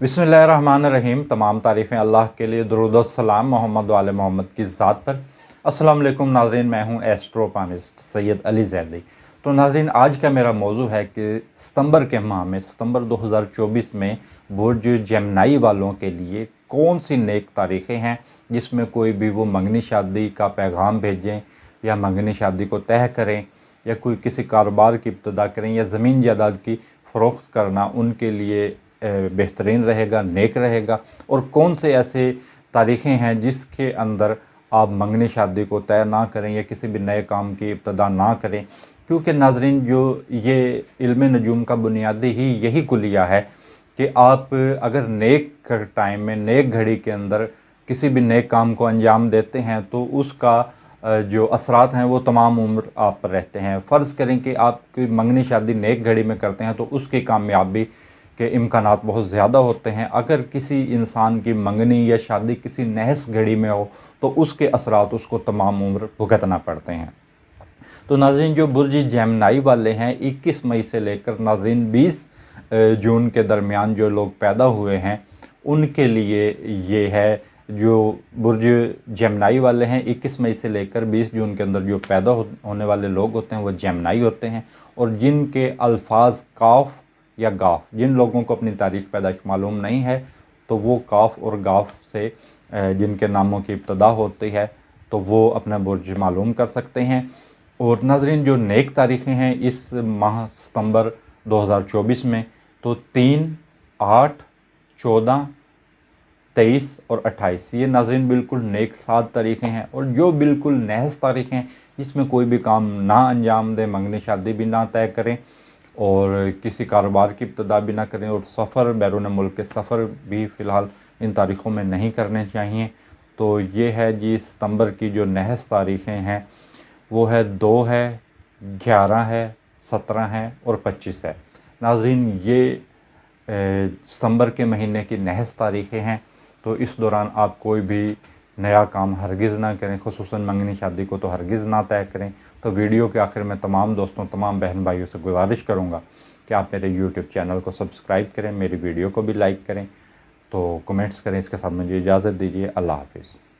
बिस्मिल्लाहिर्रहमानिर्रहीम। तमाम तारीफ़ें अल्लाह के लिए, दुरूद व सलाम मोहम्मद वाले मोहम्मद की ज़ात पर। अस्सलाम वालेकुम नाज़रीन, मैं हूँ एस्ट्रोपामिस्ट सैयद अली ज़ैदी। तो नाज़रीन, आज का मेरा मौजू है कि सितंबर के माह में, सितंबर 2024 में बुर्ज जेमिनी वालों के लिए कौन सी नेक तारीख़ें हैं जिसमें कोई भी वो मंगनी शादी का पैगाम भेजें या मंगनी शादी को तय करें या कोई किसी कारोबार की इब्तिदा करें या ज़मीन जायदाद की फ़रोख्त करना उनके लिए बेहतरीन रहेगा, नेक रहेगा। और कौन से ऐसे तारीख़ें हैं जिसके अंदर आप मंगनी शादी को तय ना करें या किसी भी नए काम की इब्तिदा ना करें। क्योंकि नाज़रीन, जो ये इल्म नजूम का बुनियादी ही यही कुलिया है कि आप अगर नेक टाइम में, नेक घड़ी के अंदर किसी भी नेक काम को अंजाम देते हैं तो उसका जो असरात हैं वो तमाम उम्र आप पर रहते हैं। फ़र्ज़ करें कि आपकी मंगनी शादी नेक घड़ी में करते हैं तो उसकी कामयाबी के इम्कानात बहुत ज़्यादा होते हैं। अगर किसी इंसान की मंगनी या शादी किसी नहस घड़ी में हो तो उसके असरात उसको तमाम उम्र भुगतना पड़ते हैं। तो नाज़रीन, जो बुर्ज जेमिनी वाले हैं, 21 मई से लेकर नाज़रीन 20 जून के दरमियान जो लोग पैदा हुए हैं उनके लिए ये है। जो बुर्ज जेमिनी वाले हैं, 21 मई से लेकर 20 जून के अंदर जो पैदा होने वाले लोग होते हैं वो जेमिनी होते हैं। और जिनके अल्फाज काफ या गाफ, जिन लोगों को अपनी तारीख़ पैदाइश मालूम नहीं है तो वो काफ और गाफ से जिनके नामों की इब्तदा होती है तो वो अपना बुर्ज मालूम कर सकते हैं। और नाज़रीन, जो नेक तारीख़ें हैं इस माह सितंबर 2024 में, तो 3, 8, 14, 23 और 28 ये नाज़रीन बिल्कुल नेक 7 तारीख़ें हैं। और जो बिल्कुल नहस तारीख़ें हैं जिसमें कोई भी काम ना अंजाम दें, मंगनी शादी भी ना तय करें और किसी कारोबार की इब्तिदा भी ना करें और सफ़र, बैरून मुल्क के सफ़र भी फ़िलहाल इन तारीख़ों में नहीं करने चाहिए। तो ये है जी, सितंबर की जो नहस तारीख़ें हैं वो है 2 है, 11 है, 17 है और 25 है। नाज़रीन, ये सितंबर के महीने की नहस तारीख़ें हैं। तो इस दौरान आप कोई भी नया काम हरगिज़ ना करें, ख़ुसूसन मंगनी शादी को तो हरगिज़ ना तय करें। तो वीडियो के आखिर में तमाम दोस्तों, तमाम बहन भाइयों से गुजारिश करूँगा कि आप मेरे यूट्यूब चैनल को सब्सक्राइब करें, मेरी वीडियो को भी लाइक करें, तो कमेंट्स करें। इसके साथ मुझे इजाज़त दीजिए। अल्लाह हाफ़िज़।